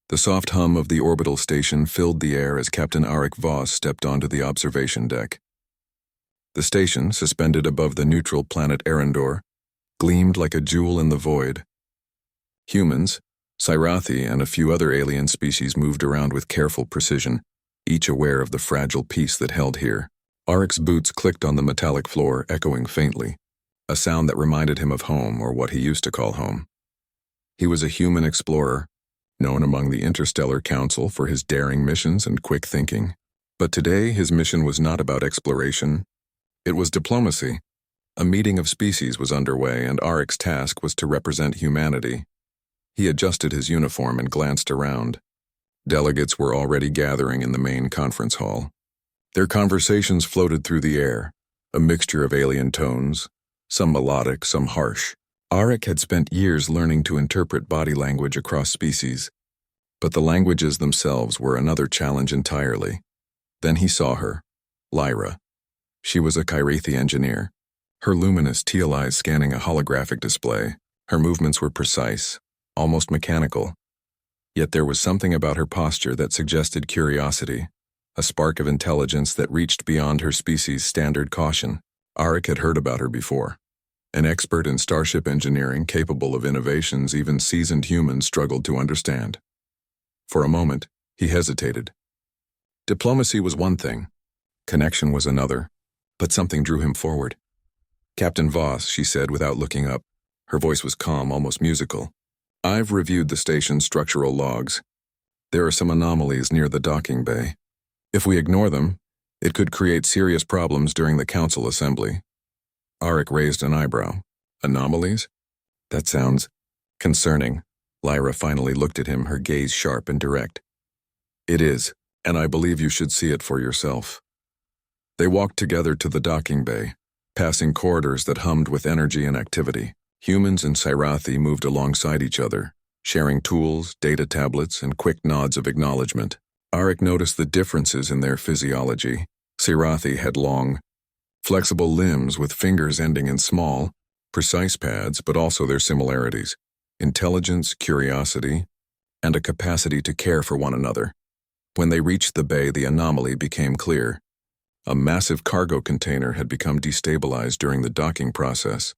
The soft hum of the orbital station filled the air as Captain Arik Voss stepped onto the observation deck. The station, suspended above the neutral planet Arendor, gleamed like a jewel in the void. Humans, Scifi, and a few other alien species moved around with careful precision, each aware of the fragile peace that held here. Arik's boots clicked on the metallic floor, echoing faintly, a sound that reminded him of home, or what he used to call home. He was a human explorer, known among the Interstellar Council for his daring missions and quick thinking. But today his mission was not about exploration. It was diplomacy. A meeting of species was underway, and Arik's task was to represent humanity. He adjusted his uniform and glanced around. Delegates were already gathering in the main conference hall. Their conversations floated through the air, a mixture of alien tones, some melodic, some harsh. Arik had spent years learning to interpret body language across species, but the languages themselves were another challenge entirely. Then he saw her, Lyra. She was a Kyrethi engineer, her luminous teal eyes scanning a holographic display. Her movements were precise, almost mechanical. Yet there was something about her posture that suggested curiosity, a spark of intelligence that reached beyond her species' standard caution. Arik had heard about her before. An expert in starship engineering capable of innovations even seasoned humans struggled to understand. For a moment, he hesitated. Diplomacy was one thing, connection was another, but something drew him forward. "Captain Voss," she said without looking up. Her voice was calm, almost musical. "I've reviewed the station's structural logs. There are some anomalies near the docking bay. If we ignore them, it could create serious problems during the council assembly." Arik raised an eyebrow. "Anomalies? That sounds concerning." Lyra finally looked at him, her gaze sharp and direct. "It is, and I believe you should see it for yourself." They walked together to the docking bay, passing corridors that hummed with energy and activity. Humans and Scifi moved alongside each other, sharing tools, data tablets, and quick nods of acknowledgement. Arik noticed the differences in their physiology. Scifi had long, flexible limbs with fingers ending in small, precise pads, but also their similarities: intelligence, curiosity, and a capacity to care for one another. When they reached the bay, the anomaly became clear. A massive cargo container had become destabilized during the docking process.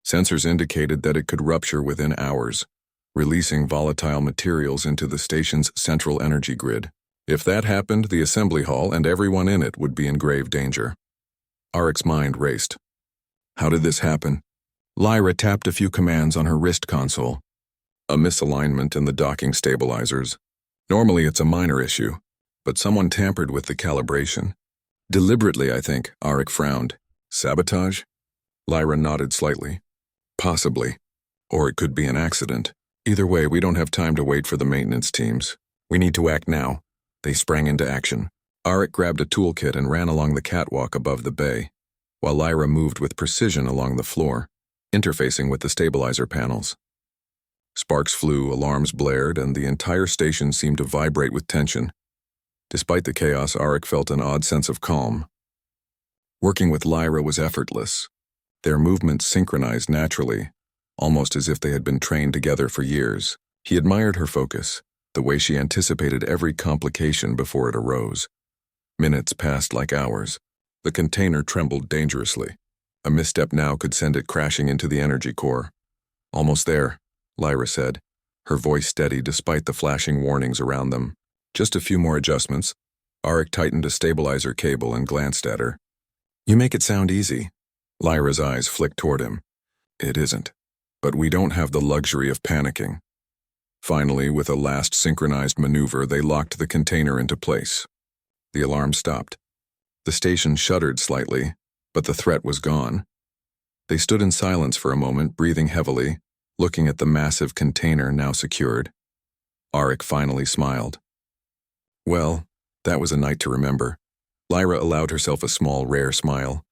Sensors indicated that it could rupture within hours, releasing volatile materials into the station's central energy grid. If that happened, the assembly hall and everyone in it would be in grave danger. Arik's mind raced. How did this happen? Lyra tapped a few commands on her wrist console. A misalignment in the docking stabilizers. Normally it's a minor issue, but someone tampered with the calibration. Deliberately, I think, Arik frowned. Sabotage? Lyra nodded slightly. Possibly. Or it could be an accident. Either way, we don't have time to wait for the maintenance teams. We need to act now. They sprang into action. Arik grabbed a toolkit and ran along the catwalk above the bay, while Lyra moved with precision along the floor, interfacing with the stabilizer panels. Sparks flew, alarms blared, and the entire station seemed to vibrate with tension. Despite the chaos, Arik felt an odd sense of calm. Working with Lyra was effortless. Their movements synchronized naturally, almost as if they had been trained together for years. He admired her focus, the way she anticipated every complication before it arose. Minutes passed like hours. The container trembled dangerously. A misstep now could send it crashing into the energy core. "Almost there," Lyra said, her voice steady despite the flashing warnings around them. "Just a few more adjustments." Arik tightened a stabilizer cable and glanced at her. "You make it sound easy." Lyra's eyes flicked toward him. "It isn't. But we don't have the luxury of panicking." Finally, with a last synchronized maneuver, they locked the container into place. The alarm stopped. The station shuddered slightly, but the threat was gone. They stood in silence for a moment, breathing heavily, looking at the massive container now secured. Arik finally smiled. "Well, that was a night to remember." Lyra allowed herself a small, rare smile.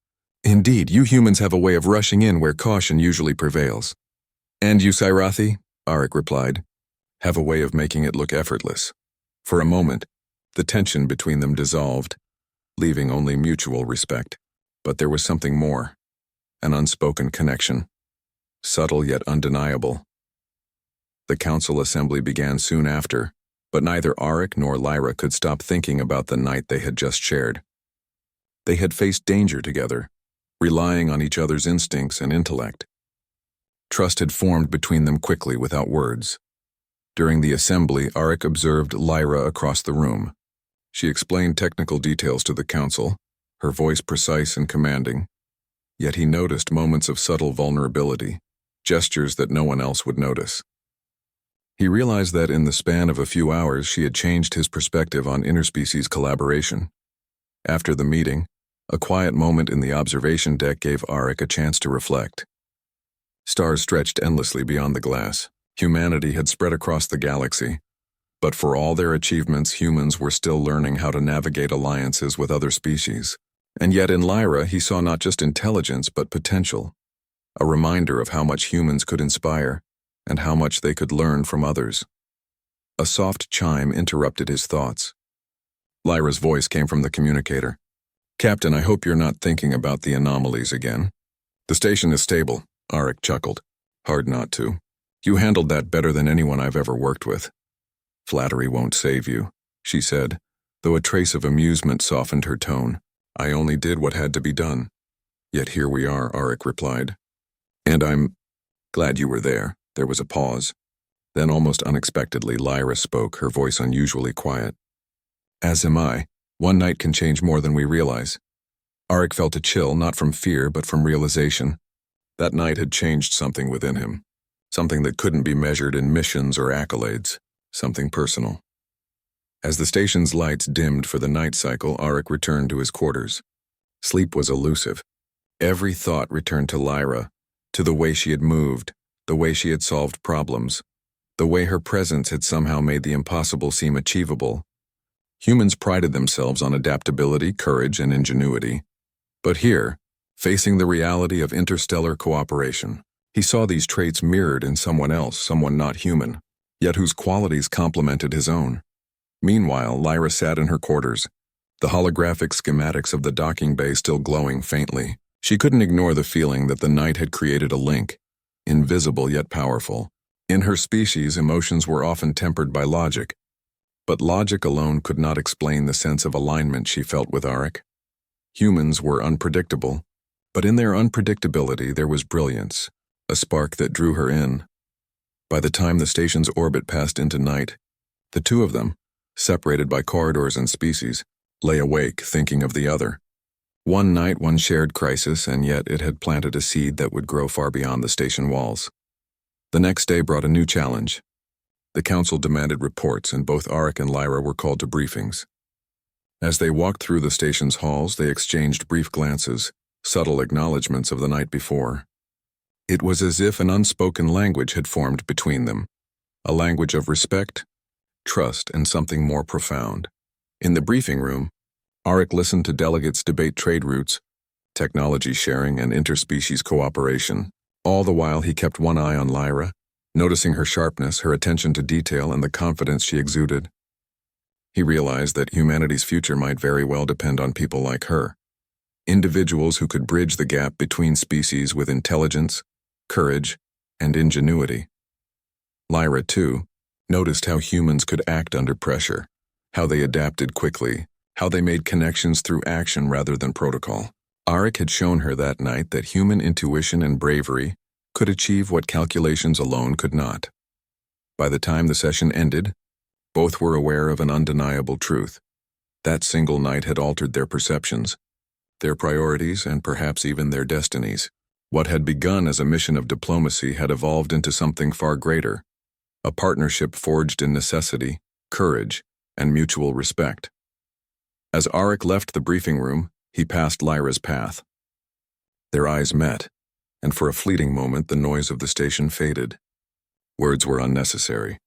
"Indeed, you humans have a way of rushing in where caution usually prevails." "And you, Scifi," Arik replied, "have a way of making it look effortless." For a moment, the tension between them dissolved, leaving only mutual respect. But there was something more, an unspoken connection, subtle yet undeniable. The council assembly began soon after, But neither Arik nor Lyra could stop thinking about the night they had just shared. They had faced danger together, relying on each other's instincts and intellect. Trust had formed between them quickly without words. During the assembly, Arik observed Lyra across the room. She explained technical details to the council, her voice precise and commanding. Yet he noticed moments of subtle vulnerability, gestures that no one else would notice. He realized that in the span of a few hours she had changed his perspective on interspecies collaboration. After the meeting, a quiet moment in the observation deck gave Arik a chance to reflect. Stars stretched endlessly beyond the glass. Humanity had spread across the galaxy. But for all their achievements, humans were still learning how to navigate alliances with other species. And yet in Lyra, he saw not just intelligence but potential, a reminder of how much humans could inspire and how much they could learn from others. A soft chime interrupted his thoughts. Lyra's voice came from the communicator. "Captain, I hope you're not thinking about the anomalies again." "The station is stable," Arik chuckled. "Hard not to. You handled that better than anyone I've ever worked with." "Flattery won't save you," she said, though a trace of amusement softened her tone. "I only did what had to be done." "Yet here we are," Arik replied. "And I'm glad you were there." There was a pause. Then almost unexpectedly, Lyra spoke, her voice unusually quiet. "As am I. One night can change more than we realize." Arik felt a chill, not from fear, but from realization. That night had changed something within him. Something that couldn't be measured in missions or accolades. Something personal. As the station's lights dimmed for the night cycle, Arik returned to his quarters. Sleep was elusive. Every thought returned to Lyra, to the way she had moved, the way she had solved problems, the way her presence had somehow made the impossible seem achievable. Humans prided themselves on adaptability, courage, and ingenuity. But here, facing the reality of interstellar cooperation, he saw these traits mirrored in someone else, someone not human, yet whose qualities complemented his own. Meanwhile, Lyra sat in her quarters, the holographic schematics of the docking bay still glowing faintly. She couldn't ignore the feeling that the night had created a link, invisible yet powerful. In her species, emotions were often tempered by logic, but logic alone could not explain the sense of alignment she felt with Arik. Humans were unpredictable, but in their unpredictability there was brilliance, a spark that drew her in. By the time the station's orbit passed into night, the two of them, separated by corridors and species, lay awake thinking of the other. One night, one shared crisis, and yet it had planted a seed that would grow far beyond the station walls. The next day brought a new challenge. The council demanded reports, and both Arik and Lyra were called to briefings. As they walked through the station's halls, they exchanged brief glances, subtle acknowledgments of the night before. It was as if an unspoken language had formed between them, a language of respect, trust, and something more profound. In the briefing room, Arik listened to delegates debate trade routes, technology sharing, and interspecies cooperation. All the while he kept one eye on Lyra, noticing her sharpness, her attention to detail, and the confidence she exuded. He realized that humanity's future might very well depend on people like her, individuals who could bridge the gap between species with intelligence, courage, and ingenuity. Lyra, too, noticed how humans could act under pressure, how they adapted quickly, how they made connections through action rather than protocol. Arik had shown her that night that human intuition and bravery could achieve what calculations alone could not. By the time the session ended, both were aware of an undeniable truth. That single night had altered their perceptions, their priorities, and perhaps even their destinies. What had begun as a mission of diplomacy had evolved into something far greater, a partnership forged in necessity, courage, and mutual respect. As Arik left the briefing room, he passed Lyra's path. Their eyes met, and for a fleeting moment the noise of the station faded. Words were unnecessary.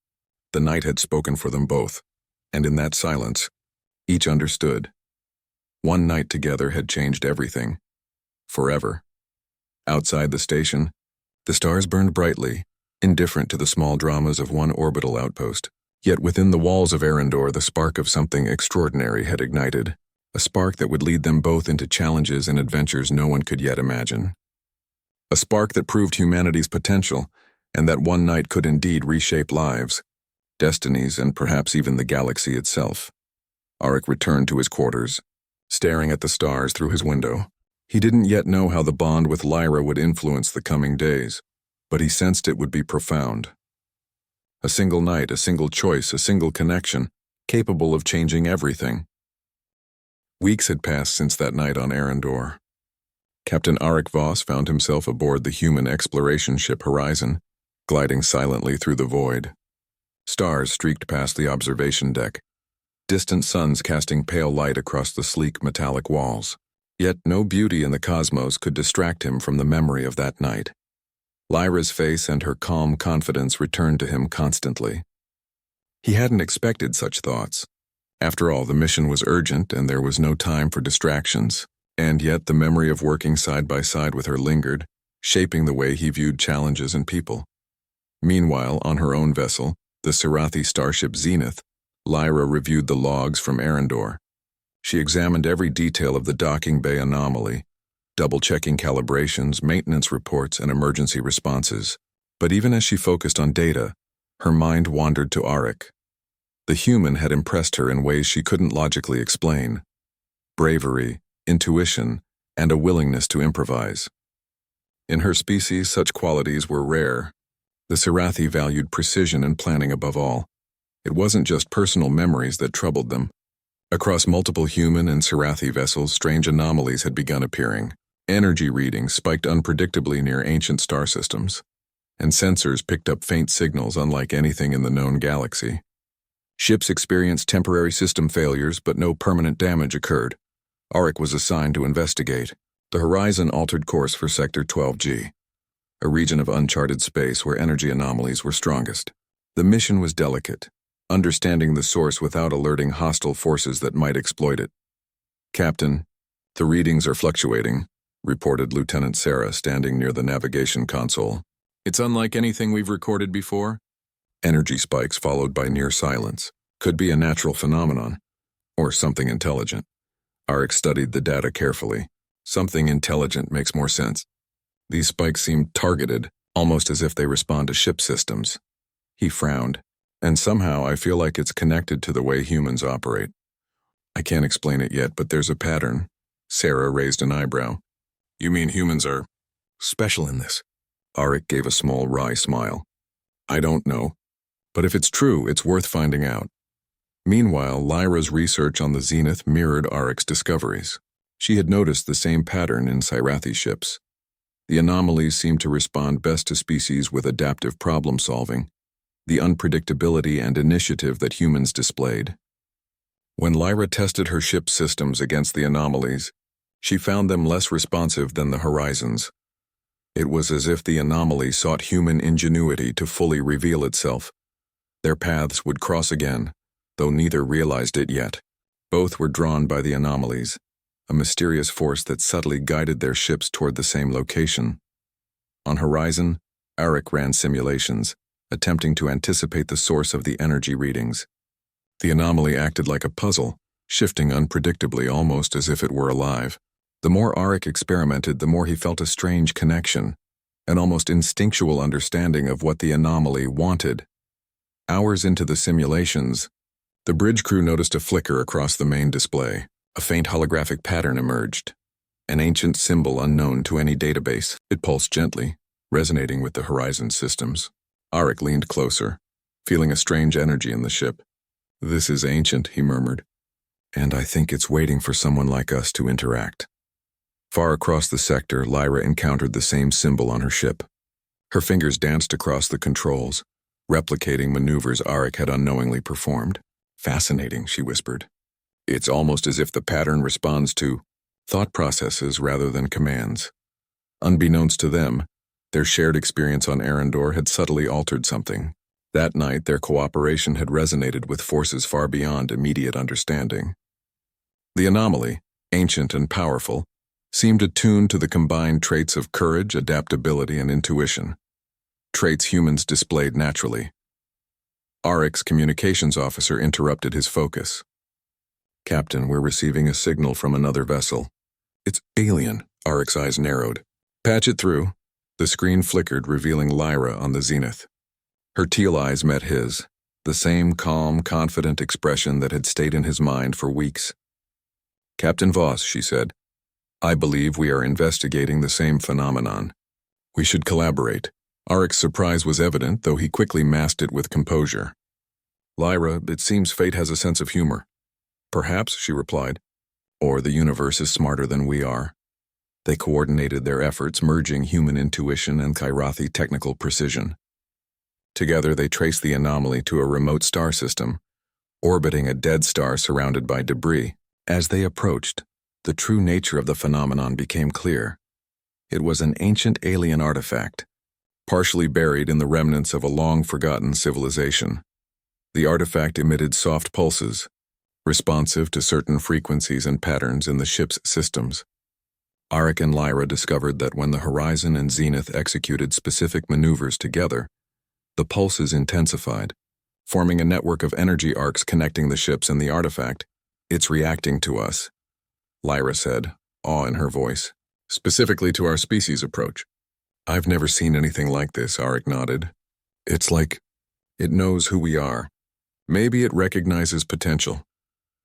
The night had spoken for them both, and in that silence, each understood. One night together had changed everything. Forever. Outside the station, the stars burned brightly, indifferent to the small dramas of one orbital outpost. Yet within the walls of Arendor, the spark of something extraordinary had ignited, a spark that would lead them both into challenges and adventures no one could yet imagine. A spark that proved humanity's potential, and that one night could indeed reshape lives. destinies, and perhaps even the galaxy itself. Arik returned to his quarters, staring at the stars through his window. He didn't yet know how the bond with Lyra would influence the coming days, but he sensed it would be profound. A single night, a single choice, a single connection, capable of changing everything. Weeks had passed since that night on Arendor. Captain Arik Voss found himself aboard the human exploration ship Horizon, gliding silently through the void. Stars streaked past the observation deck, distant suns casting pale light across the sleek metallic walls. Yet no beauty in the cosmos could distract him from the memory of that night. Lyra's face and her calm confidence returned to him constantly. He hadn't expected such thoughts. After all, the mission was urgent and there was no time for distractions, and yet the memory of working side by side with her lingered, shaping the way he viewed challenges and people. Meanwhile, on her own vessel, the Scifi starship Zenith, Lyra reviewed the logs from Arendor. She examined every detail of the docking bay anomaly, double-checking calibrations, maintenance reports, and emergency responses. But even as she focused on data, her mind wandered to Arik. The human had impressed her in ways she couldn't logically explain. Bravery, intuition, and a willingness to improvise. In her species, such qualities were rare. The Scifi valued precision and planning above all. It wasn't just personal memories that troubled them. Across multiple human and Scifi vessels, strange anomalies had begun appearing. Energy readings spiked unpredictably near ancient star systems, and sensors picked up faint signals unlike anything in the known galaxy. Ships experienced temporary system failures, but no permanent damage occurred. Arik was assigned to investigate. The Horizon altered course for Sector 12G, a region of uncharted space where energy anomalies were strongest. The mission was delicate, understanding the source without alerting hostile forces that might exploit it. "Captain, the readings are fluctuating," reported Lieutenant Sarah, standing near the navigation console. "It's unlike anything we've recorded before." Energy spikes followed by near silence. Could be a natural phenomenon, or something intelligent. Arik studied the data carefully. Something intelligent makes more sense. These spikes seem targeted, almost as if they respond to ship systems. He frowned. "And somehow I feel like it's connected to the way humans operate. I can't explain it yet, but there's a pattern." Sarah raised an eyebrow. "You mean humans are special in this?" Arik gave a small wry smile. "I don't know. But if it's true, it's worth finding out." Meanwhile, Lyra's research on the Zenith mirrored Arik's discoveries. She had noticed the same pattern in Scifi ships. The anomalies seemed to respond best to species with adaptive problem-solving, the unpredictability and initiative that humans displayed. When Lyra tested her ship's systems against the anomalies, she found them less responsive than the Horizons. It was as if the anomaly sought human ingenuity to fully reveal itself. Their paths would cross again, though neither realized it yet. Both were drawn by the anomalies, a mysterious force that subtly guided their ships toward the same location. On Horizon, Arik ran simulations, attempting to anticipate the source of the energy readings. The anomaly acted like a puzzle, shifting unpredictably, almost as if it were alive. The more Arik experimented, the more he felt a strange connection, an almost instinctual understanding of what the anomaly wanted. Hours into the simulations, the bridge crew noticed a flicker across the main display. A faint holographic pattern emerged, an ancient symbol unknown to any database. It pulsed gently, resonating with the Horizon systems. Arik leaned closer, feeling a strange energy in the ship. "This is ancient," he murmured, "and I think it's waiting for someone like us to interact." Far across the sector, Lyra encountered the same symbol on her ship. Her fingers danced across the controls, replicating maneuvers Arik had unknowingly performed. "Fascinating," she whispered. "It's almost as if the pattern responds to thought processes rather than commands." Unbeknownst to them, their shared experience on Arendor had subtly altered something. That night, their cooperation had resonated with forces far beyond immediate understanding. The anomaly, ancient and powerful, seemed attuned to the combined traits of courage, adaptability, and intuition, traits humans displayed naturally. Arik's communications officer interrupted his focus. "Captain, we're receiving a signal from another vessel." "It's alien." Arik's eyes narrowed. "Patch it through." The screen flickered, revealing Lyra on the Zenith. Her teal eyes met his, the same calm, confident expression that had stayed in his mind for weeks. "Captain Voss," she said, "I believe we are investigating the same phenomenon. We should collaborate." Arik's surprise was evident, though he quickly masked it with composure. "Lyra, it seems fate has a sense of humor." "Perhaps," she replied, "or the universe is smarter than we are." They coordinated their efforts, merging human intuition and Kirathi technical precision. Together they traced the anomaly to a remote star system, orbiting a dead star surrounded by debris. As they approached, the true nature of the phenomenon became clear. It was an ancient alien artifact, partially buried in the remnants of a long-forgotten civilization. The artifact emitted soft pulses, responsive to certain frequencies and patterns in the ship's systems. Arik and Lyra discovered that when the Horizon and Zenith executed specific maneuvers together, the pulses intensified, forming a network of energy arcs connecting the ships and the artifact. "It's reacting to us," Lyra said, awe in her voice, "specifically to our species approach." "I've never seen anything like this," Arik nodded. "It's like it knows who we are. Maybe it recognizes potential."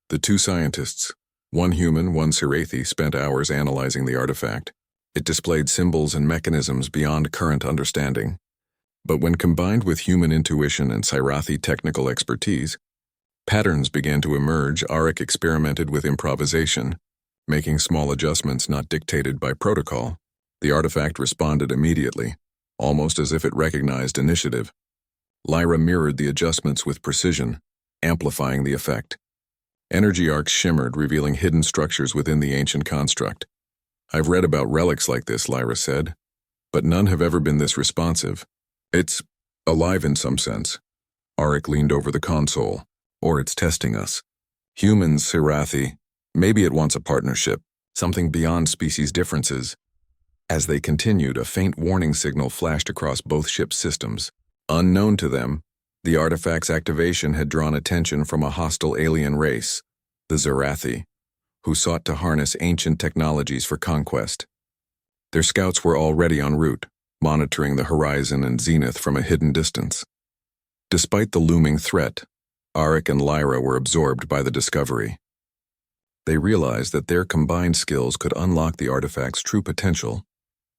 The two scientists, one human, one Scifi, spent hours analyzing the artifact. It displayed symbols and mechanisms beyond current understanding. But when combined with human intuition and Kirathi technical expertise, patterns began to emerge. Arik experimented with improvisation, making small adjustments not dictated by protocol. The artifact responded immediately, almost as if it recognized initiative. Lyra mirrored the adjustments with precision, amplifying the effect. Energy arcs shimmered, revealing hidden structures within the ancient construct. "I've read about relics like this," Lyra said, "but none have ever been this responsive. It's alive in some sense." Arik leaned over the console. "Or it's testing us. Humans, Kirathi, maybe it wants a partnership, something beyond species differences." As they continued, a faint warning signal flashed across both ship systems. Unknown to them, the artifact's activation had drawn attention from a hostile alien race, the Zerathi, who sought to harness ancient technologies for conquest. Their scouts were already en route, monitoring the Horizon and Zenith from a hidden distance. Despite the looming threat, Arik and Lyra were absorbed by the discovery. They realized that their combined skills could unlock the artifact's true potential,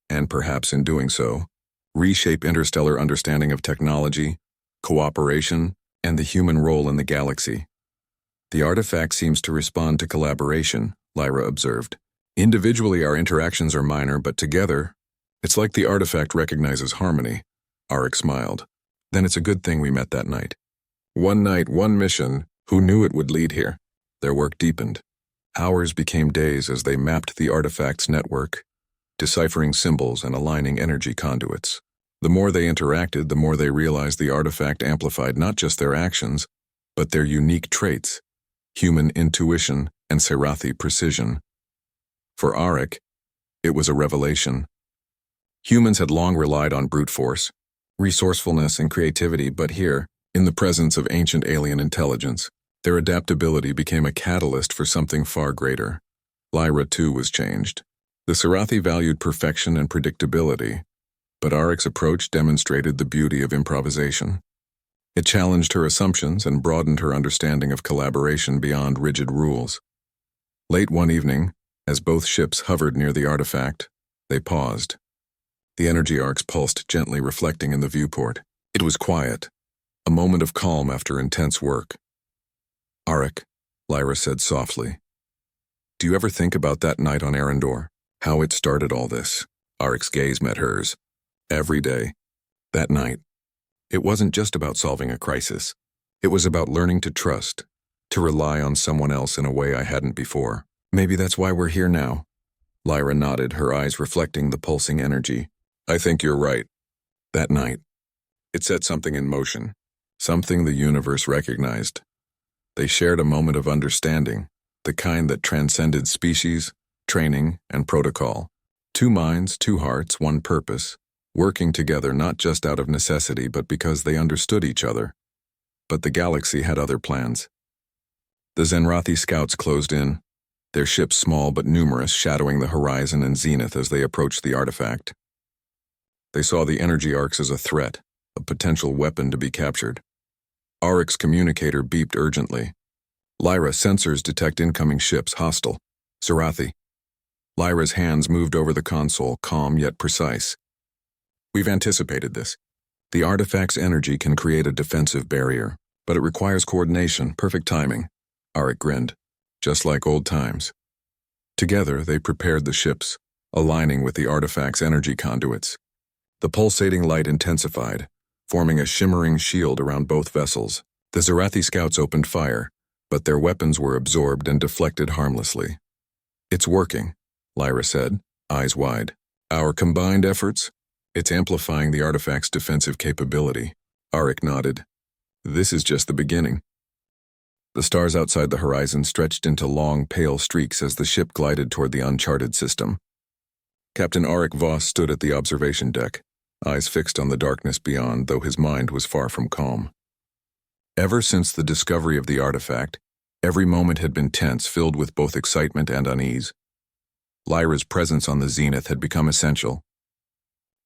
and perhaps in doing so, reshape interstellar understanding of technology, cooperation, and the human role in the galaxy. "The artifact seems to respond to collaboration," Lyra observed. "Individually our interactions are minor, but together, it's like the artifact recognizes harmony." Arik smiled. "Then it's a good thing we met that night. One night, one mission, who knew it would lead here?" Their work deepened. Hours became days as they mapped the artifact's network, deciphering symbols and aligning energy conduits. The more they interacted, the more they realized the artifact amplified not just their actions, but their unique traits, human intuition and Kirathi precision. For Arik, it was a revelation. Humans had long relied on brute force, resourcefulness, and creativity, but here, in the presence of ancient alien intelligence, their adaptability became a catalyst for something far greater. Lyra, too, was changed. The Kirathi valued perfection and predictability, but Arik's approach demonstrated the beauty of improvisation. It challenged her assumptions and broadened her understanding of collaboration beyond rigid rules. Late one evening, as both ships hovered near the artifact, they paused. The energy arcs pulsed gently, reflecting in the viewport. It was quiet, a moment of calm after intense work. "Arik," Lyra said softly, "do you ever think about that night on Arendor? How it started all this?" Arik's gaze met hers. "Every day. That night. It wasn't just about solving a crisis. It was about learning to trust, to rely on someone else in a way I hadn't before. Maybe that's why we're here now." Lyra nodded, her eyes reflecting the pulsing energy. "I think you're right. That night. It set something in motion, something the universe recognized. They shared a moment of understanding, the kind that transcended species, training, and protocol. Two minds, two hearts, one purpose, working together not just out of necessity but because they understood each other. But the galaxy had other plans. The Zenrathi scouts closed in, their ships small but numerous, shadowing the Horizon and Zenith as they approached the artifact. They saw the energy arcs as a threat, a potential weapon to be captured. Aric's communicator beeped urgently. Lyra, sensors detect incoming ships, hostile. Zarathi. Lyra's hands moved over the console, calm yet precise. We've anticipated this. The artifact's energy can create a defensive barrier, but it requires coordination, perfect timing. Aric grinned. Just like old times. Together, they prepared the ships, aligning with the artifact's energy conduits. The pulsating light intensified, forming a shimmering shield around both vessels. The Zarathi scouts opened fire, but their weapons were absorbed and deflected harmlessly. It's working, Lyra said, eyes wide. Our combined efforts? It's amplifying the artifact's defensive capability. Aric nodded. This is just the beginning. The stars outside the horizon stretched into long, pale streaks as the ship glided toward the uncharted system. Captain Aric Voss stood at the observation deck, eyes fixed on the darkness beyond, though his mind was far from calm. Ever since the discovery of the artifact, every moment had been tense, filled with both excitement and unease. Lyra's presence on the zenith had become essential.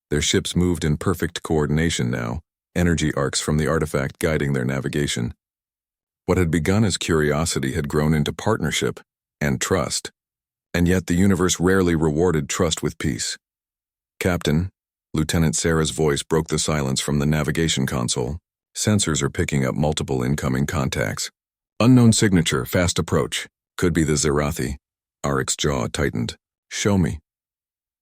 Their ships moved in perfect coordination now, energy arcs from the artifact guiding their navigation. What had begun as curiosity had grown into partnership and trust, and yet the universe rarely rewarded trust with peace. Captain, Lieutenant Sarah's voice broke the silence from the navigation console. Sensors are picking up multiple incoming contacts. Unknown signature, fast approach. Could be the Zarathi. Aric's jaw tightened. Show me.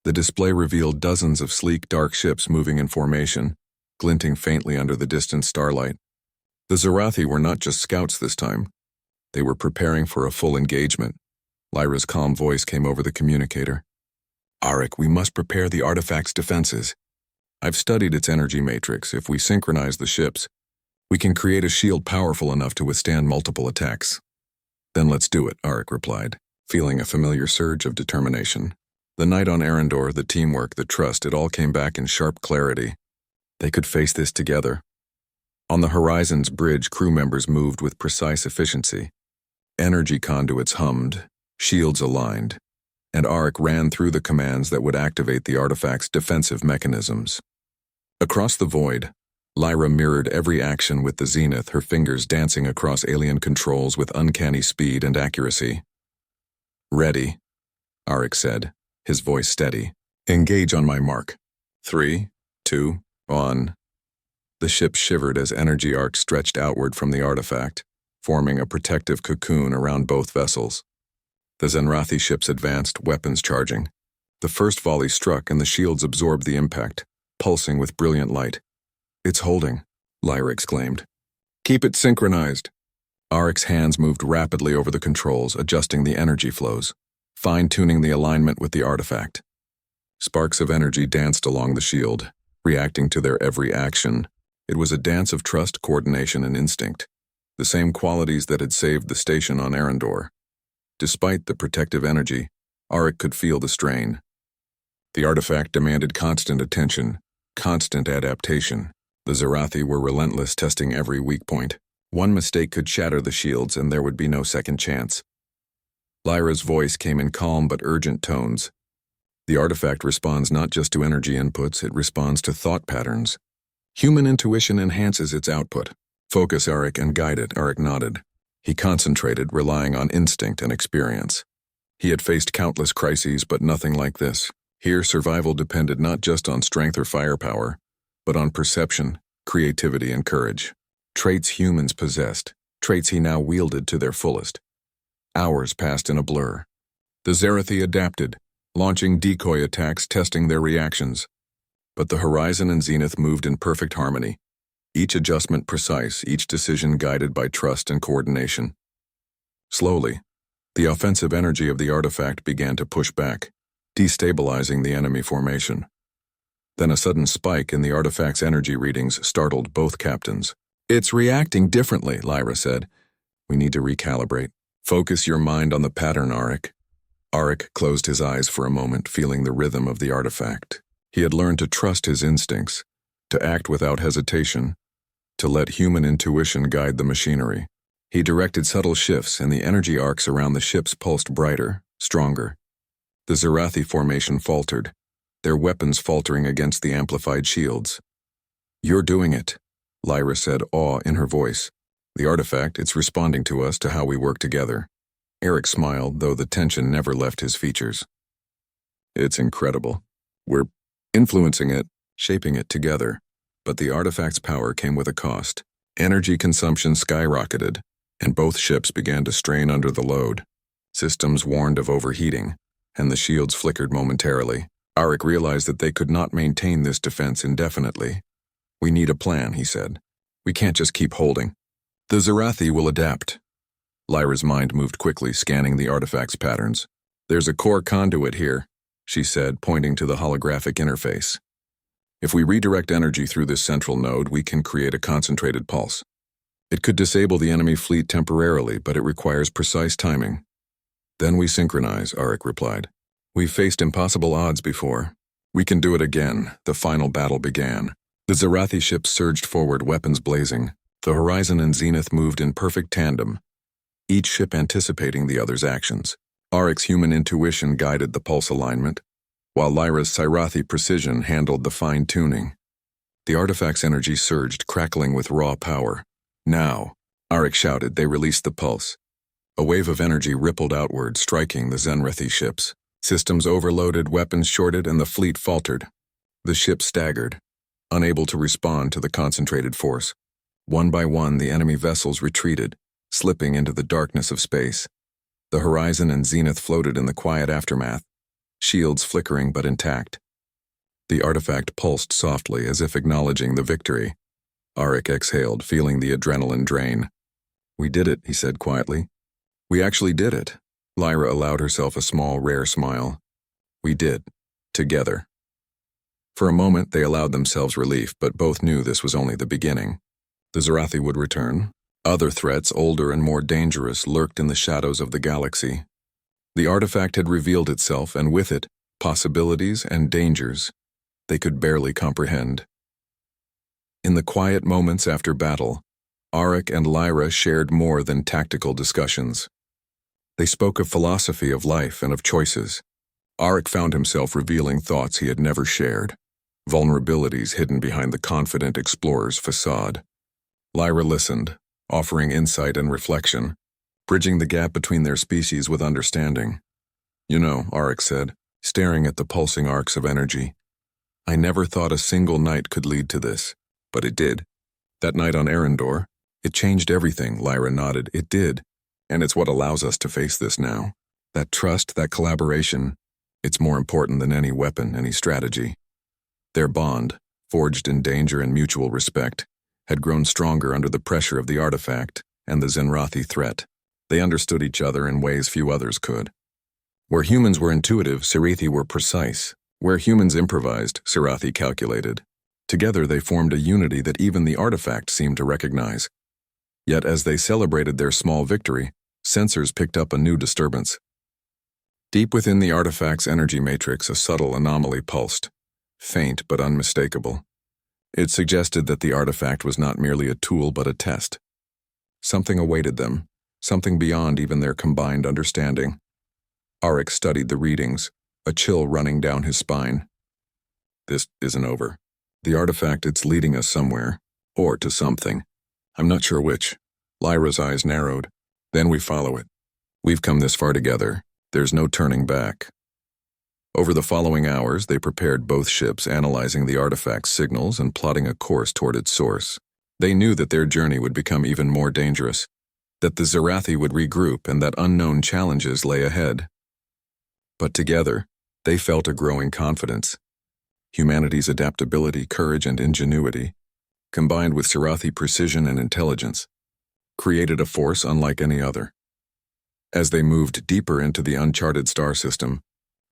The display revealed dozens of sleek, dark ships moving in formation, glinting faintly under the distant starlight. The Zarathi were not just scouts this time. They were preparing for a full engagement. Lyra's calm voice came over the communicator. Aric, we must prepare the artifact's defenses. I've studied its energy matrix. If we synchronize the ships, we can create a shield powerful enough to withstand multiple attacks. Then let's do it, Aric replied, feeling a familiar surge of determination. The night on Arendor, the teamwork, the trust, it all came back in sharp clarity. They could face this together. On the Horizon's bridge, crew members moved with precise efficiency. Energy conduits hummed, shields aligned, and Aric ran through the commands that would activate the artifact's defensive mechanisms. Across the void, Lyra mirrored every action with the zenith, her fingers dancing across alien controls with uncanny speed and accuracy. Ready, Aric said, his voice steady. Engage on my mark. 3, 2, 1. The ship shivered as energy arcs stretched outward from the artifact, forming a protective cocoon around both vessels. The Zenrathi ships advanced, weapons charging. The first volley struck and the shields absorbed the impact, pulsing with brilliant light. It's holding, Lyra exclaimed. Keep it synchronized. Aric's hands moved rapidly over the controls, adjusting the energy flows, fine-tuning the alignment with the artifact. Sparks of energy danced along the shield, reacting to their every action. It was a dance of trust, coordination, and instinct, the same qualities that had saved the station on Arendor. Despite the protective energy, Aric could feel the strain. The artifact demanded constant attention, constant adaptation. The Zarathi were relentless, testing every weak point. One mistake could shatter the shields, and there would be no second chance. Lyra's voice came in calm but urgent tones. The artifact responds not just to energy inputs, it responds to thought patterns. Human intuition enhances its output. Focus, Aric, and guide it, Aric nodded. He concentrated, relying on instinct and experience. He had faced countless crises, but nothing like this. Here, survival depended not just on strength or firepower, but on perception, creativity, and courage. Traits humans possessed, traits he now wielded to their fullest. Hours passed in a blur. The Zarathi adapted, launching decoy attacks, testing their reactions. But the Horizon and Zenith moved in perfect harmony, each adjustment precise, each decision guided by trust and coordination. Slowly, the offensive energy of the artifact began to push back, destabilizing the enemy formation. Then a sudden spike in the artifact's energy readings startled both captains. It's reacting differently, Lyra said. We need to recalibrate. Focus your mind on the pattern, Aric. Aric closed his eyes for a moment, feeling the rhythm of the artifact. He had learned to trust his instincts, to act without hesitation, to let human intuition guide the machinery. He directed subtle shifts, and the energy arcs around the ships pulsed brighter, stronger. The Zarathi formation faltered, their weapons faltering against the amplified shields. You're doing it, Lyra said, awe in her voice. The artifact, it's responding to us, to how we work together. Eric smiled, though the tension never left his features. It's incredible. We're influencing it, shaping it together. But the artifact's power came with a cost. Energy consumption skyrocketed, and both ships began to strain under the load. Systems warned of overheating, and the shields flickered momentarily. Arik realized that they could not maintain this defense indefinitely. We need a plan, he said. We can't just keep holding. The Zarathi will adapt. Lyra's mind moved quickly, scanning the artifact's patterns. There's a core conduit here, she said, pointing to the holographic interface. If we redirect energy through this central node, we can create a concentrated pulse. It could disable the enemy fleet temporarily, but it requires precise timing. Then we synchronize, Arik replied. We've faced impossible odds before. We can do it again. The final battle began. The Zarathi ships surged forward, weapons blazing. The Horizon and Zenith moved in perfect tandem, each ship anticipating the other's actions. Arik's human intuition guided the pulse alignment, while Lyra's Sirathi precision handled the fine-tuning. The artifact's energy surged, crackling with raw power. Now, Arik shouted. They released the pulse. A wave of energy rippled outward, striking the Zenrathi ships. Systems overloaded, weapons shorted, and the fleet faltered. The ships staggered, unable to respond to the concentrated force. One by one, the enemy vessels retreated, slipping into the darkness of space. The Horizon and Zenith floated in the quiet aftermath, shields flickering but intact. The artifact pulsed softly, as if acknowledging the victory. Arik exhaled, feeling the adrenaline drain. We did it, he said quietly. We actually did it. Lyra allowed herself a small, rare smile. We did. Together. For a moment, they allowed themselves relief, but both knew this was only the beginning. The Zarathi would return. Other threats, older and more dangerous, lurked in the shadows of the galaxy. The artifact had revealed itself, and with it, possibilities and dangers they could barely comprehend. In the quiet moments after battle, Arik and Lyra shared more than tactical discussions. They spoke of philosophy of life and of choices. Arik found himself revealing thoughts he had never shared, vulnerabilities hidden behind the confident explorer's facade. Lyra listened, offering insight and reflection, bridging the gap between their species with understanding. You know, Arik said, staring at the pulsing arcs of energy, I never thought a single night could lead to this, but it did. That night on Arendor, it changed everything, Lyra nodded. It did, and it's what allows us to face this now. That trust, that collaboration, it's more important than any weapon, any strategy. Their bond, forged in danger and mutual respect, had grown stronger under the pressure of the artifact and the Zenrathi threat. They understood each other in ways few others could. Where humans were intuitive, Scifi were precise. Where humans improvised, Zarathi calculated. Together they formed a unity that even the artifact seemed to recognize. Yet as they celebrated their small victory, sensors picked up a new disturbance. Deep within the artifact's energy matrix, a subtle anomaly pulsed, faint but unmistakable. It suggested that the artifact was not merely a tool but a test. Something awaited them, something beyond even their combined understanding. Arik studied the readings, a chill running down his spine. This isn't over. The artifact, it's leading us somewhere, or to something. I'm not sure which. Lyra's eyes narrowed. Then we follow it. We've come this far together. There's no turning back. Over the following hours, they prepared both ships, analyzing the artifact's signals and plotting a course toward its source. They knew that their journey would become even more dangerous, that the Zarathi would regroup and that unknown challenges lay ahead. But together, they felt a growing confidence. Humanity's adaptability, courage, and ingenuity, combined with Zarathi precision and intelligence, created a force unlike any other. As they moved deeper into the uncharted star system,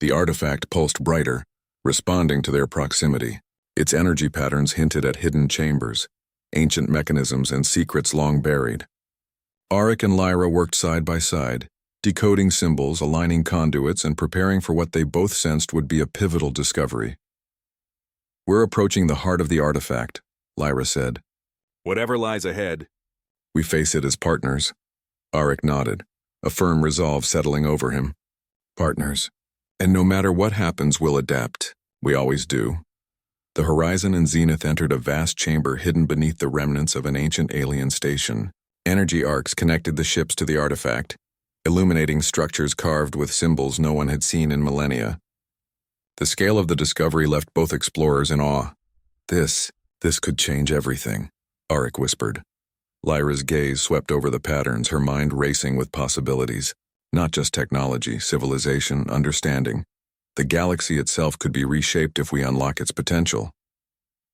the artifact pulsed brighter, responding to their proximity. Its energy patterns hinted at hidden chambers, ancient mechanisms, and secrets long buried. Arik and Lyra worked side by side, decoding symbols, aligning conduits, and preparing for what they both sensed would be a pivotal discovery. We're approaching the heart of the artifact, Lyra said. Whatever lies ahead, we face it as partners. Arik nodded, a firm resolve settling over him. Partners. And no matter what happens, we'll adapt. We always do. The Horizon and Zenith entered a vast chamber hidden beneath the remnants of an ancient alien station. Energy arcs connected the ships to the artifact, illuminating structures carved with symbols no one had seen in millennia. The scale of the discovery left both explorers in awe. This could change everything, Arik whispered. Lyra's gaze swept over the patterns, her mind racing with possibilities. Not just technology, civilization, understanding. The galaxy itself could be reshaped if we unlock its potential.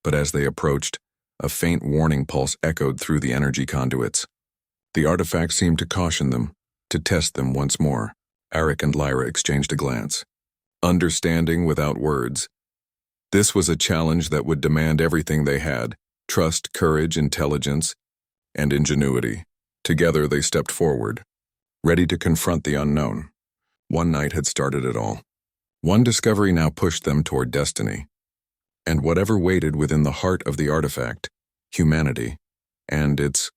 But as they approached, a faint warning pulse echoed through the energy conduits. The artifact seemed to caution them, to test them once more. Arik and Lyra exchanged a glance. Understanding without words. This was a challenge that would demand everything they had: trust, courage, intelligence, and ingenuity. Together they stepped forward, ready to confront the unknown. One night had started it all. One discovery now pushed them toward destiny. And whatever waited within the heart of the artifact, humanity, and its...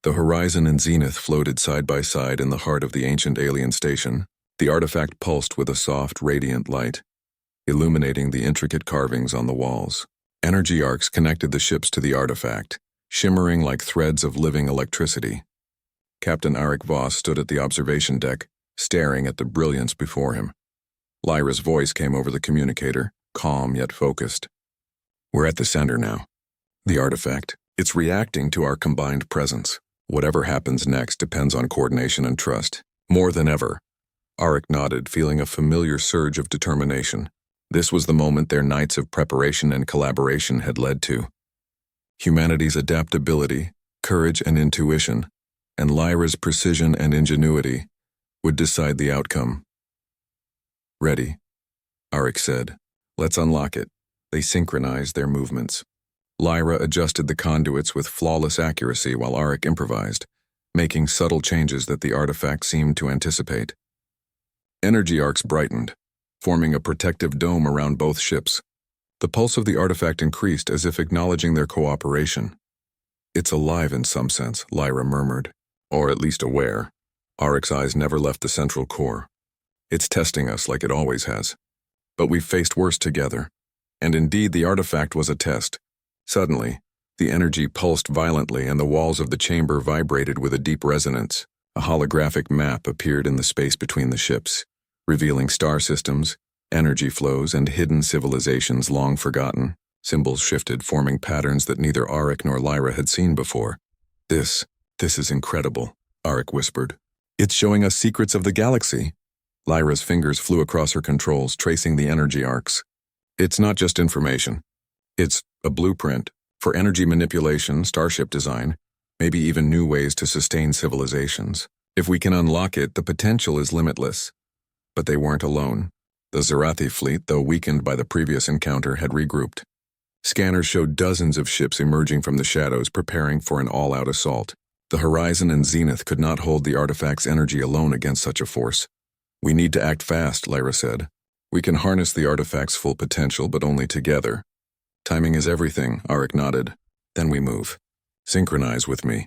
The horizon and zenith floated side by side in the heart of the ancient alien station. The artifact pulsed with a soft, radiant light, illuminating the intricate carvings on the walls. Energy arcs connected the ships to the artifact, shimmering like threads of living electricity. Captain Arik Voss stood at the observation deck, staring at the brilliance before him. Lyra's voice came over the communicator, calm yet focused. We're at the center now. The artifact. It's reacting to our combined presence. Whatever happens next depends on coordination and trust. More than ever. Arik nodded, feeling a familiar surge of determination. This was the moment their nights of preparation and collaboration had led to. Humanity's adaptability, courage and intuition, and Lyra's precision and ingenuity would decide the outcome. Ready, Arik said. Let's unlock it. They synchronized their movements. Lyra adjusted the conduits with flawless accuracy while Arik improvised, making subtle changes that the artifact seemed to anticipate. Energy arcs brightened, forming a protective dome around both ships. The pulse of the artifact increased as if acknowledging their cooperation. It's alive in some sense, Lyra murmured, or at least aware. Arik's eyes never left the central core. It's testing us like it always has. But we've faced worse together. And indeed, the artifact was a test. Suddenly, the energy pulsed violently and the walls of the chamber vibrated with a deep resonance. A holographic map appeared in the space between the ships, revealing star systems, energy flows, and hidden civilizations long forgotten. Symbols shifted, forming patterns that neither Arik nor Lyra had seen before. This is incredible, Arik whispered. It's showing us secrets of the galaxy. Lyra's fingers flew across her controls, tracing the energy arcs. It's not just information. It's a blueprint for energy manipulation, starship design, maybe even new ways to sustain civilizations. If we can unlock it, the potential is limitless. But they weren't alone. The Zarathi fleet, though weakened by the previous encounter, had regrouped. Scanners showed dozens of ships emerging from the shadows, preparing for an all-out assault. The horizon and zenith could not hold the artifact's energy alone against such a force. We need to act fast, Lyra said. We can harness the artifact's full potential, but only together. Timing is everything, Arik nodded. Then we move. Synchronize with me.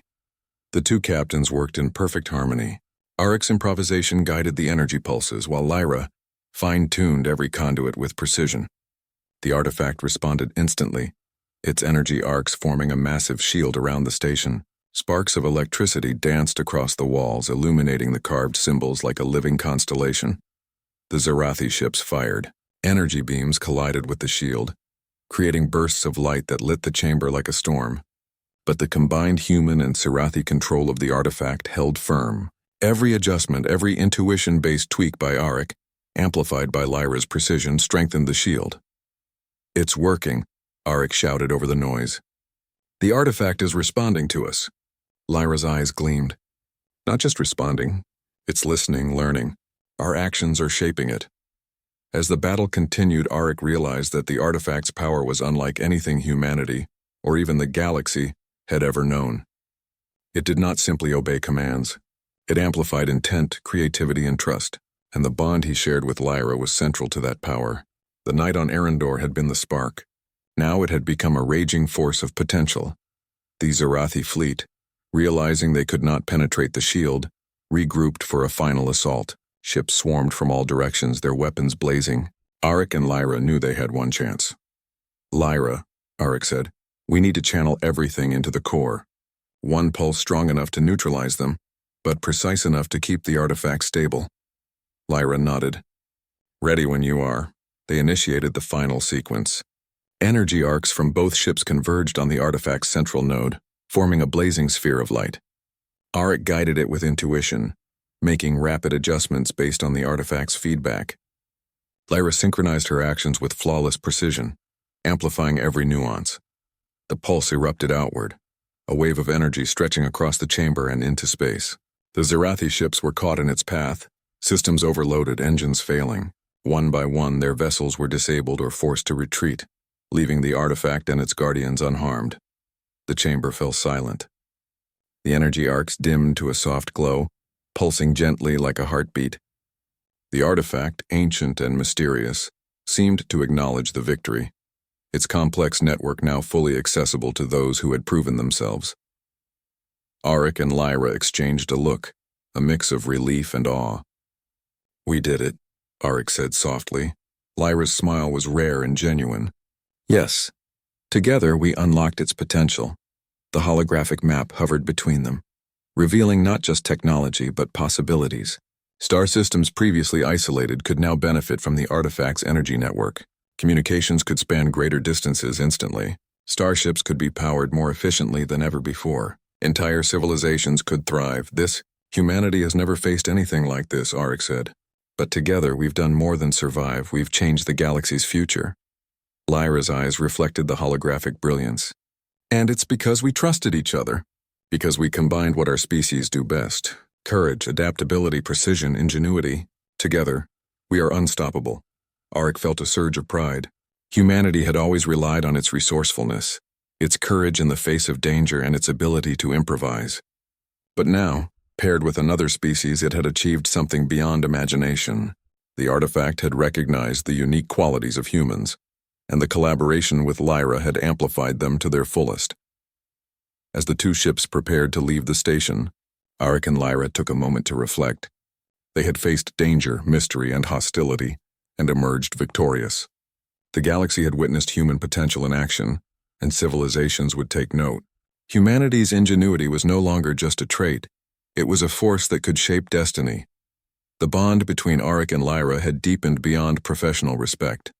The two captains worked in perfect harmony. Arik's improvisation guided the energy pulses, while Lyra fine-tuned every conduit with precision. The artifact responded instantly, its energy arcs forming a massive shield around the station. Sparks of electricity danced across the walls, illuminating the carved symbols like a living constellation. The Zarathi ships fired. Energy beams collided with the shield, creating bursts of light that lit the chamber like a storm. But the combined human and Zarathi control of the artifact held firm. Every adjustment, every intuition-based tweak by Arik, amplified by Lyra's precision, strengthened the shield. It's working, Arik shouted over the noise. The artifact is responding to us. Lyra's eyes gleamed. Not just responding, it's listening, learning. Our actions are shaping it. As the battle continued, Arik realized that the artifact's power was unlike anything humanity, or even the galaxy, had ever known. It did not simply obey commands. It amplified intent, creativity, and trust, and the bond he shared with Lyra was central to that power. The night on Erendor had been the spark. Now it had become a raging force of potential. The Zarathi fleet, realizing they could not penetrate the shield, regrouped for a final assault. Ships swarmed from all directions, their weapons blazing. Arik and Lyra knew they had one chance. Lyra, Arik said, we need to channel everything into the core. one pulse strong enough to neutralize them, but precise enough to keep the artifact stable. Lyra nodded. Ready when you are. They initiated the final sequence. Energy arcs from both ships converged on the artifact's central node, forming a blazing sphere of light. Auric guided it with intuition, making rapid adjustments based on the artifact's feedback. Lyra synchronized her actions with flawless precision, amplifying every nuance. The pulse erupted outward, a wave of energy stretching across the chamber and into space. The Zerathi ships were caught in its path, systems overloaded, engines failing. One by one, their vessels were disabled or forced to retreat, leaving the artifact and its guardians unharmed. The chamber fell silent. The energy arcs dimmed to a soft glow, pulsing gently like a heartbeat. The artifact, ancient and mysterious, seemed to acknowledge the victory, its complex network now fully accessible to those who had proven themselves. Auric and Lyra exchanged a look, a mix of relief and awe. "We did it," Auric said softly. Lyra's smile was rare and genuine. "Yes. Together we unlocked its potential." The holographic map hovered between them, revealing not just technology but possibilities. Star systems previously isolated could now benefit from the artifact's energy network. Communications could span greater distances instantly. Starships could be powered more efficiently than ever before. Entire civilizations could thrive. Humanity has never faced anything like this, Auric said. But together we've done more than survive. We've changed the galaxy's future. Lyra's eyes reflected the holographic brilliance. And it's because we trusted each other. Because we combined what our species do best. Courage, adaptability, precision, ingenuity. Together, we are unstoppable. Auric felt a surge of pride. Humanity had always relied on its resourcefulness, its courage in the face of danger, and its ability to improvise. But now, paired with another species, it had achieved something beyond imagination. The artifact had recognized the unique qualities of humans, and the collaboration with Lyra had amplified them to their fullest. As the two ships prepared to leave the station, Auric and Lyra took a moment to reflect. They had faced danger, mystery, and hostility, and emerged victorious. The galaxy had witnessed human potential in action, and civilizations would take note. Humanity's ingenuity was no longer just a trait. It was a force that could shape destiny. The bond between Auric and Lyra had deepened beyond professional respect.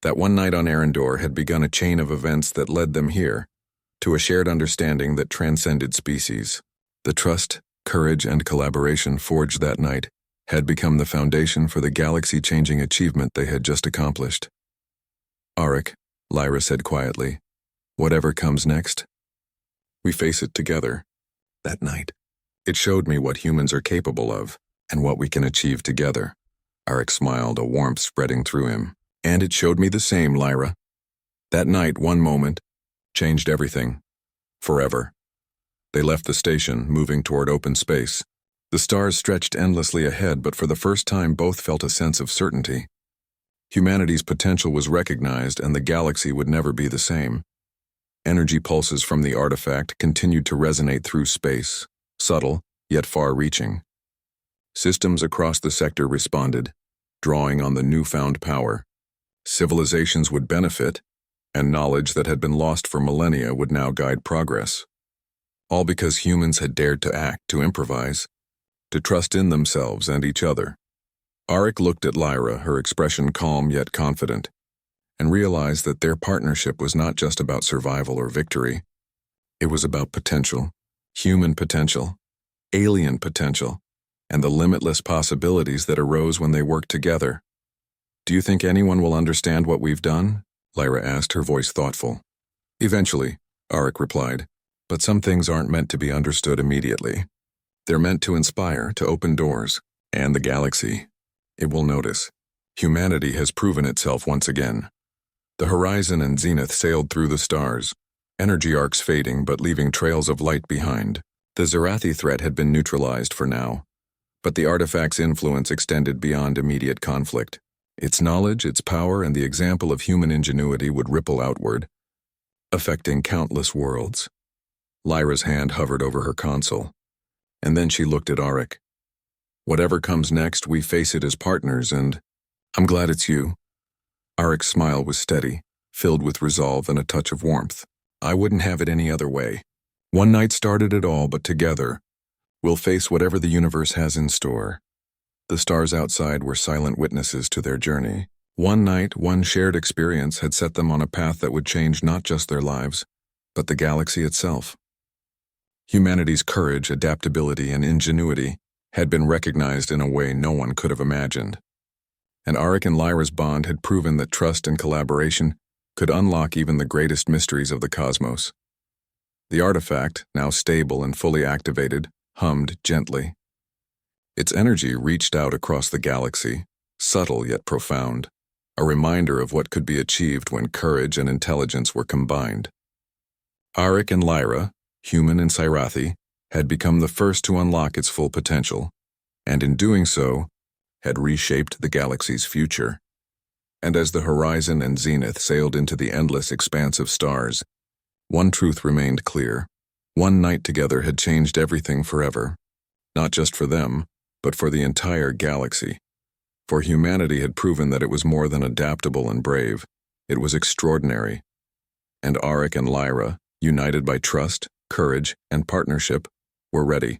That one night on Arendor had begun a chain of events that led them here, to a shared understanding that transcended species. The trust, courage, and collaboration forged that night had become the foundation for the galaxy-changing achievement they had just accomplished. "Auric," Lyra said quietly, "whatever comes next, we face it together." That night, it showed me what humans are capable of and what we can achieve together. Auric smiled, a warmth spreading through him. "And it showed me the same, Lyra." That night, one moment, changed everything. Forever. They left the station, moving toward open space. The stars stretched endlessly ahead, but for the first time both felt a sense of certainty. Humanity's potential was recognized, and the galaxy would never be the same. Energy pulses from the artifact continued to resonate through space, subtle, yet far-reaching. Systems across the sector responded, drawing on the newfound power. Civilizations would benefit, and knowledge that had been lost for millennia would now guide progress. All because humans had dared to act, to improvise, to trust in themselves and each other. Auric looked at Lyra, her expression calm yet confident, and realized that their partnership was not just about survival or victory. It was about potential, human potential, alien potential, and the limitless possibilities that arose when they worked together. "Do you think anyone will understand what we've done?" Lyra asked, her voice thoughtful. "Eventually," Auric replied, "but some things aren't meant to be understood immediately. They're meant to inspire, to open doors, and the galaxy, it will notice. Humanity has proven itself once again." The horizon and zenith sailed through the stars, energy arcs fading but leaving trails of light behind. The Zerathi threat had been neutralized for now, but the artifact's influence extended beyond immediate conflict. Its knowledge, its power, and the example of human ingenuity would ripple outward, affecting countless worlds. Lyra's hand hovered over her console, and then she looked at Auric. "Whatever comes next, we face it as partners, and I'm glad it's you." Auric's smile was steady, filled with resolve and a touch of warmth. "I wouldn't have it any other way." One night started it all, but together, we'll face whatever the universe has in store. The stars outside were silent witnesses to their journey. One night, one shared experience had set them on a path that would change not just their lives, but the galaxy itself. Humanity's courage, adaptability, and ingenuity had been recognized in a way no one could have imagined. And Arik and Lyra's bond had proven that trust and collaboration could unlock even the greatest mysteries of the cosmos. The artifact, now stable and fully activated, hummed gently. Its energy reached out across the galaxy, subtle yet profound, a reminder of what could be achieved when courage and intelligence were combined. Arik and Lyra, human and Scifi, had become the first to unlock its full potential, and in doing so, had reshaped the galaxy's future. And as the horizon and zenith sailed into the endless expanse of stars, one truth remained clear. One night together had changed everything forever, not just for them, but for the entire galaxy. For humanity had proven that it was more than adaptable and brave, it was extraordinary. And Arik and Lyra, united by trust, courage, and partnership, were ready.